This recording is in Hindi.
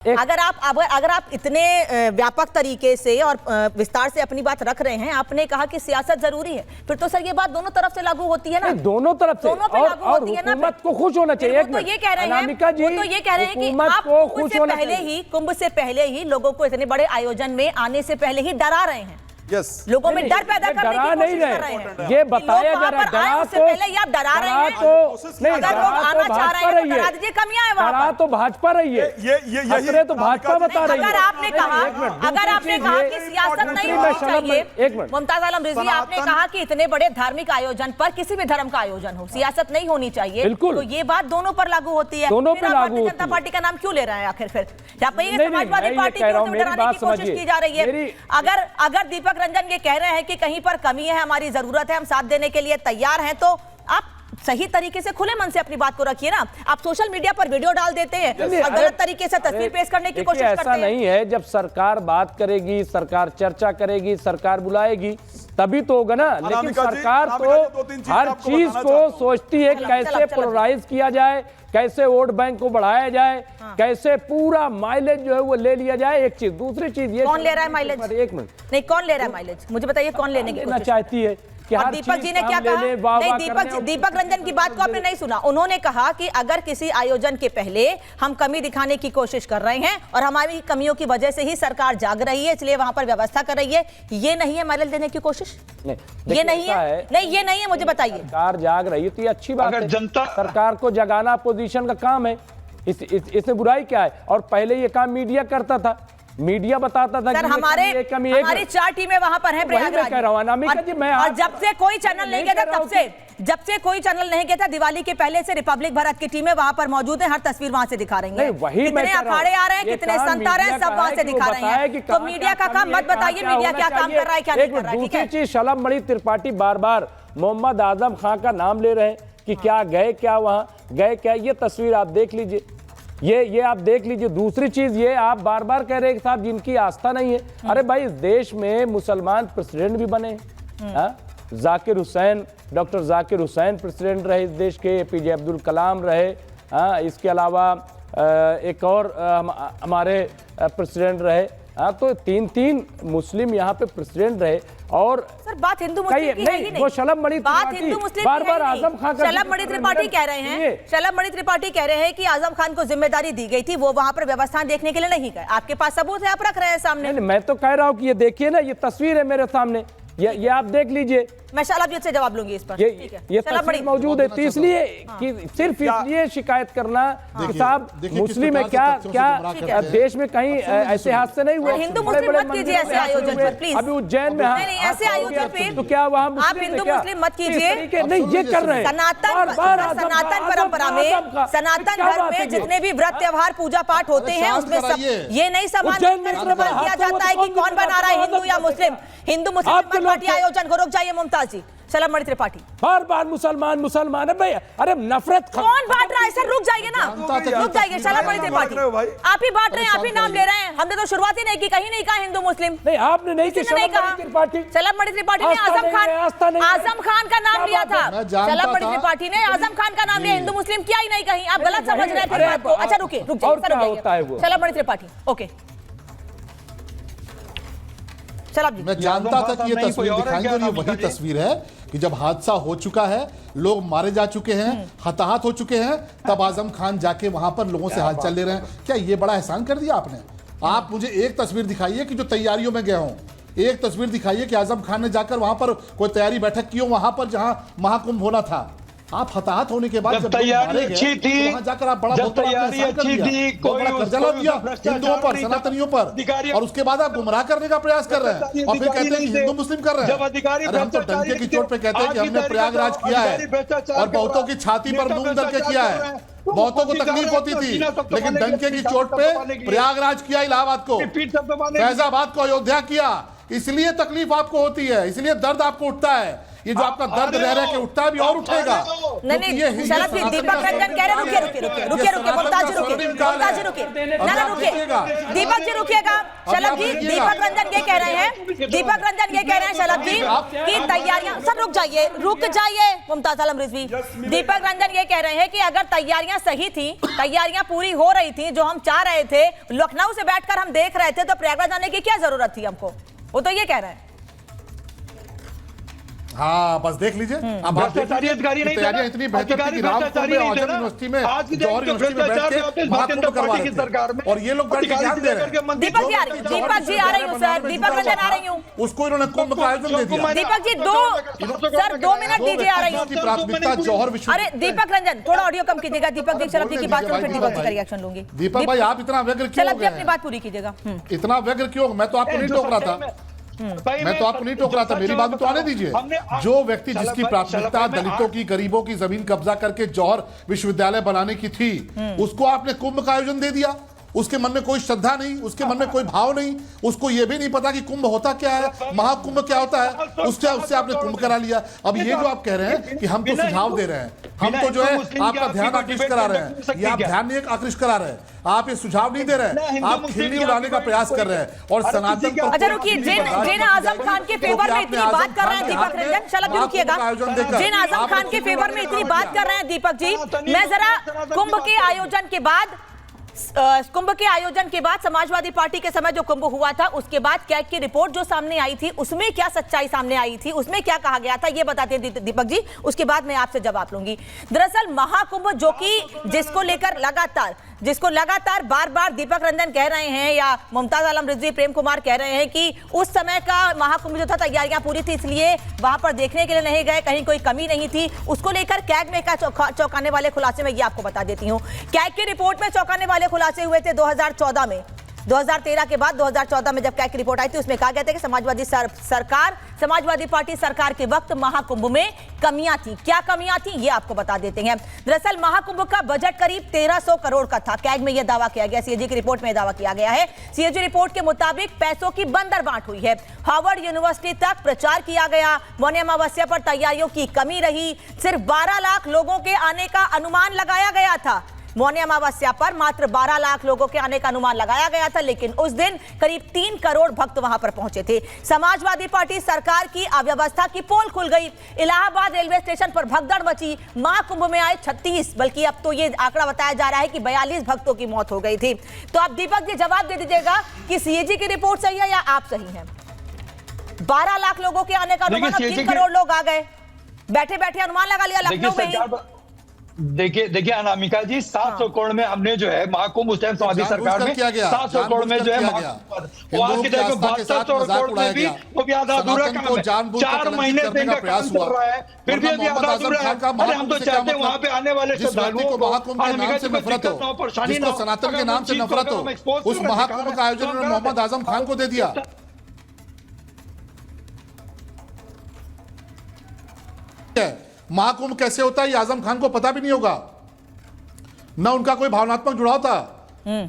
अगर आप इतने व्यापक तरीके से और विस्तार से अपनी बात रख रहे हैं, आपने कहा कि सियासत जरूरी है, फिर तो सर ये बात दोनों तरफ से लागू होती है ना। दोनों तरफ से और हुकूमत को खुश होना चाहिए। तो ये कह रहे हैं, वो तो ये कह रहे हैं कि आप कुंभ से पहले ही लोगों को इतने बड़े आयोजन में आने से पहले ही डरा रहे हैं। लोगों में डर पैदा करने की कोशिश कर रहे हैं। ये बताया जा रहा है, डरा तो पहले ही आप डरा रहे हैं। अगर लोग आना चाह रहे हैं तो डरा दीजिए, कमियां हैं वहां पर। तो भाजपा रही है, ये तो भाजपा बता रही है। अगर आपने कहा कि सियासत नहीं होनी चाहिए, मुमताज आलम रिजवी, आपने कहा कि इतने बड़े धार्मिक आयोजन पर, किसी भी धर्म का आयोजन हो, सियासत नहीं होनी चाहिए, तो ये बात दोनों पर लागू होती है। दोनों पे लागू होती है। जनता पार्टी का नाम क्यों ले रहा है आखिर? फिर समाजवादी पार्टी को डराने की कोशिश की जा रही है। अगर दीपक रंजन ये कह रहे हैं कि कहीं पर कमी है, हमारी जरूरत है, हम साथ देने के लिए तैयार हैं, तो आप सही तरीके से खुले मन से अपनी बात को रखिए ना। आप सोशल मीडिया पर वीडियो डाल देते हैं और गलत तरीके से तस्वीर पेश करने की कोशिश करते हैं। ऐसा नहीं है, जब सरकार बात करेगी, सरकार चर्चा करेगी, सरकार बुलाएगी, तभी तो होगा ना। लेकिन सरकार तो हर चीज को सोचती है कैसे पोलराइज किया जाए, कैसे वोट बैंक को बढ़ाया जाए, कैसे पूरा माइलेज जो है वो ले लिया जाए। एक चीज, दूसरी चीज ये कौन ले रहा है माइलेज? एक मिनट, नहीं, कौन ले रहा है माइलेज? मुझे बताइए, कौन लेने की कोशिश चाहती है? दीपक जी ने क्या कहा? नहीं, दीपक रंजन की बात को आपने नहीं सुना। उन्होंने कहा कि अगर किसी आयोजन के पहले हम कमी दिखाने की कोशिश कर रहे हैं और हमारी कमियों की वजह से ही सरकार जाग रही है, इसलिए वहां पर व्यवस्था कर रही है, ये नहीं है माइलेज देने की कोशिश? ये नहीं है, नहीं ये नहीं है, मुझे बताइए। सरकार जाग रही है तो ये अच्छी बात है। जनता, सरकार को जगाना अपोजिशन का काम है, इसमें बुराई क्या है? और पहले ये काम मीडिया करता था, मीडिया बताता था सर, हमारी 4 टीमें वहां पर हैं प्रयागराज में। और जब से कोई चैनल नहीं गया था, जब से कोई चैनल नहीं गया था, दिवाली के पहले से रिपब्लिक भारत की टीमें वहां पर मौजूद है, हर तस्वीर वहां से दिखा रही है। कितने अखाड़े आ रहे हैं, कितने संत आ रहे हैं, सब वहां से दिखा रहे हैं। तो मीडिया का काम मत बताइए, मीडिया क्या काम कर रहा है, क्या नहीं कर रहा है। दूसरी चीज, शलभ मणि त्रिपाठी बार बार मोहम्मद आजम खान का नाम ले रहे हैं कि क्या गए, क्या वहां गए, क्या? ये तस्वीर आप देख लीजिए, ये आप देख लीजिए। दूसरी चीज, ये आप बार बार कह रहे हैं साहब जिनकी आस्था नहीं है। अरे भाई, इस देश में मुसलमान प्रेसिडेंट भी बने हैं। जाकिर हुसैन, डॉक्टर जाकिर हुसैन प्रेसिडेंट रहे इस देश के, एपीजे अब्दुल कलाम रहे। इसके अलावा एक और हमारे प्रेसिडेंट रहे। तो 3 मुस्लिम यहाँ पे प्रेसिडेंट रहे। और सर, बात हिंदू मुस्लिम की है ही नहीं, वो शलभ मणि बात हिंदू मुस्लिम बार बार आजम खान का, शलभ मणि त्रिपाठी कह रहे हैं, शलभ मणि त्रिपाठी कह रहे हैं कि आजम खान को जिम्मेदारी दी गई थी, वो वहां पर व्यवस्था देखने के लिए नहीं गए। आपके पास सबूत है, आप रख रहे हैं सामने। मैं तो कह रहा हूँ कि ये देखिए ना, ये तस्वीर है मेरे सामने, ये आप देख लीजिए। मैं शलभ जी से जवाब लूंगी इस पर। ये तस्वीर मौजूद है, तो इसलिए कि सिर्फ इसलिए शिकायत करना कि साहब मुस्लिम है, क्या देश में कहीं ऐसे हादसे नहीं हुए? हिंदू मुस्लिम मत कीजिए ऐसे आयोजन पर, प्लीज। अभी उज्जैन में ऐसे आयोजन पे तो क्या वहाँ आप हिंदू मुस्लिम मत कीजिए? नहीं, ये कर रहे हैं। सनातन परंपरा में, सनातन धर्म में जितने भी व्रत त्योहार पूजा पाठ होते हैं, उसमें ये नहीं समान किया जाता है कि कौन बना रहा है, हिंदू या मुस्लिम। हिंदू मुस्लिम पार्टी आयोजन को रुक जाइए मुमताज जी। शलभ मणि त्रिपाठी बार बार मुसलमान है भाई, अरे नफरत कौन बांट रहा है? सर रुक जाइए ना, रुक जाइए। शलभ मणि त्रिपाठी, आप ही बांट रहे हैं, आप ही नाम ले रहे हैं। हमने तो शुरुआत ही नहीं की, कहीं नहीं कहा हिंदू मुस्लिम। नहीं, आपने नहीं की। शलभ मणि त्रिपाठी ने आजम खान का नाम लिया था। शलभ मणि त्रिपाठी ने आजम खान का नाम लिया, हिंदू मुस्लिम किया ही नहीं कहीं। आप गलत समझ रहे हैं बात को। अच्छा रुकिए, रुक जाइए। शलभ मणि त्रिपाठी, ओके। मैं जानता था कि ये तस्वीर दिखाएंगे और ये वही तस्वीर है कि जब हादसा हो चुका है, लोग मारे जा चुके हैं, हताहत हो चुके हैं, तब आजम खान जाके वहां पर लोगों से हालचाल ले रहे हैं। क्या ये बड़ा एहसान कर दिया आपने? आप मुझे एक तस्वीर दिखाइए कि जो तैयारियों में गया हूं, एक तस्वीर दिखाइए कि आजम खान ने जाकर वहां पर कोई तैयारी बैठक की हो, वहां पर जहां महाकुंभ होना था। आप हताहत होने के बाद जब तैयारी अच्छी थी, वहां जाकर आप बड़ा तैयारी अच्छी थी, कोई कर्जा दिया हिंदुओं पर, सनातनियों पर, और उसके बाद आप गुमराह करने का प्रयास कर रहे हैं और फिर कहते हैं कि हिंदू मुस्लिम कर रहे हैं। अरे हम तो डंके की चोट पे कहते हैं कि हमने प्रयागराज किया है और बहुतों की छाती पर मूंग दल के किया है। बहुतों को तकलीफ होती थी, लेकिन डंके की चोट पे प्रयागराज किया, इलाहाबाद को, फैजाबाद को, अयोध्या किया। इसलिए तकलीफ आपको होती है, इसलिए दर्द आपको उठता है। ये जो आपका दर्द रह रहा है कि उठता है, भी और उठेगा। नहीं शरद जी, दीपक रंजन कह रहे रुकिए मुमताज जी रुकिए ना रुकिए, दीपक जी रुकिएगा। शलभ जी, दीपक रंजन ये कह रहे हैं शलभ जी कि तैयारियां, सब रुक जाइए मुमताज आलम रिजवी। दीपक रंजन ये कह रहे हैं कि अगर तैयारियां सही थी, तैयारियां पूरी हो रही थी, जो हम चाह रहे थे, लखनऊ से बैठकर हम देख रहे थे, तो प्रयागराज जाने की क्या जरूरत थी हमको, वो तो ये कह रहे हैं। हाँ बस देख लीजिए, अब आप तैयारियां इतनी बेहतर थी कि रामपुर में आजम यूनिवर्सिटी में, जौहर यूनिवर्सिटी में बैठ के महाकुंभ करवा रहे थे, और ये लोग बैठ के ध्यान दे रहे हैं। दीपक जी आ रही हूँ सर, दीपक रंजन आ रही हूँ। उसको इन्होंने कुंभ का आयोजन दे दिया। दीपक जी 2 मिनट दीजिए, आ रही हूँ। प्राथमिकता जौहर विश्व। अरे दीपक रंजन थोड़ा ऑडियो कम कीजिएगा। दीपक जी, शलभ जी की बात करो, फिर दीपक जी का रिएक्शन लूंगी। दीपक भाई आप इतना व्यग्र क्यों हो गए? अपनी बात पूरी कीजिएगा। इतना व्यग्र क्यों? मैं तो आपको नहीं टोक रहा था, मेरी बात तो आने दीजिए। जो व्यक्ति जिसकी प्राथमिकता दलितों की, गरीबों की जमीन कब्जा करके जौहर विश्वविद्यालय बनाने की थी, उसको आपने कुंभ का आयोजन दे दिया। उसके मन में कोई श्रद्धा नहीं, उसके मन में कोई भाव नहीं, उसको यह भी नहीं पता कि कुंभ होता क्या है, महाकुंभ क्या होता है, उससे आपने कुंभ करा लिया। अब ये जो आप कह रहे हैं कि हम तो सुझाव दे रहे हैं, हम तो जो है आपका ध्यान आकृष्ट करा रहे हैं, ये आप ध्यान नहीं आकृष्ट करा रहे हैं, आप ये सुझाव नहीं दे रहे हैं, आप खिल्ली उड़ाने का प्रयास कर रहे हैं। और सनातन को, अच्छा रुकिए, जिन आजम खान के फेवर में इतनी बात कर रहे हैं दीपक रंजन, शलभ जी रुकिएगा, जिन आजम खान के फेवर में इतनी बात कर रहे हैं दीपक जी, मैं जरा कुंभ के आयोजन के बाद समाजवादी पार्टी के समय जो कुंभ हुआ था, उसके बाद कैग की रिपोर्ट जो सामने आई थी, उसमें क्या सच्चाई सामने आई थी, उसमें क्या कहा गया था, ये बताते हैं दीपक जी, उसके बाद मैं आपसे जवाब लूंगी। दरअसल महाकुंभ जो कि जिसको लगातार बार-बार दीपक रंजन कह रहे हैं, या मुमताज आलम रिजवी, प्रेम कुमार कह रहे हैं कि उस समय का महाकुंभ जो था तैयारियां पूरी थी, इसलिए वहां पर देखने के लिए नहीं गए, कहीं कोई कमी नहीं थी, उसको लेकर कैग में चौंकाने वाले खुलासे में ये आपको बता देती हूँ। कैग की रिपोर्ट में चौंकाने वाले खुलासे हुए थे 2014 में। 2013 के बाद 2014 में जब कैग की रिपोर्ट आई थी, उसमें कहा गया था कि समाजवादी पार्टी सरकार के वक्त महाकुंभ में कमियां थी। क्या कमियां थी ये आपको बता देते हैं। दरअसल महाकुंभ का बजट करीब 1300 करोड़ का था। कैग में यह दावा किया गया, सीएजी की रिपोर्ट में दावा किया गया है। सीएजी रिपोर्ट के मुताबिक पैसों की बंदर बांट हुई है। हार्वर्ड यूनिवर्सिटी तक प्रचार किया गया। मौनी अमावस्या पर तैयारियों की कमी रही। सिर्फ 12 लाख लोगों के आने का अनुमान लगाया गया था। मौनी अमावस्या पर मात्र 12 लाख लोगों के आने का अनुमान लगाया गया था, लेकिन उस दिन करीब 3 करोड़ भक्त वहां पर पहुंचे थे। समाजवादी पार्टी सरकार की अव्यवस्था की पोल खुल गई। इलाहाबाद रेलवे स्टेशन पर भगदड़ मची। महाकुंभ में आए 36, बल्कि अब तो ये आंकड़ा बताया जा रहा है कि 42 भक्तों की मौत हो गई थी। तो आप दीपक जी जवाब दे दीजिएगा कि सीएजी की रिपोर्ट सही है या आप सही हैं? 12 लाख लोगों के आने का अनुमान, 3 करोड़ लोग आ गए, बैठे बैठे अनुमान लगा लिया लखनऊ में ही। देखिए अनामिका जी, 700 करोड़ में हमने जो है महाकुंभ उस टाइम समाजवादी सरकार में 700 करोड़ में जो है वहां की देखो 72 करोड़ में भी वो भी आधा अधूरा काम है। 4 महीने से इनका काम चल रहा है, फिर भी अभी आधा अधूरा है। अरे हम तो चाहते हैं वहां पे आने वाले श्रद्धालुओं को महाकुंभ के नाम से नफरत हो, जिसको सनातन के नाम से नफरत हो, उस महाकुंभ का आयोजन उन्होंने मोहम्मद आजम खान को दे दिया। महाकुंभ कैसे होता है ये आजम खान को पता भी नहीं होगा, ना उनका कोई भावनात्मक जुड़ाव था।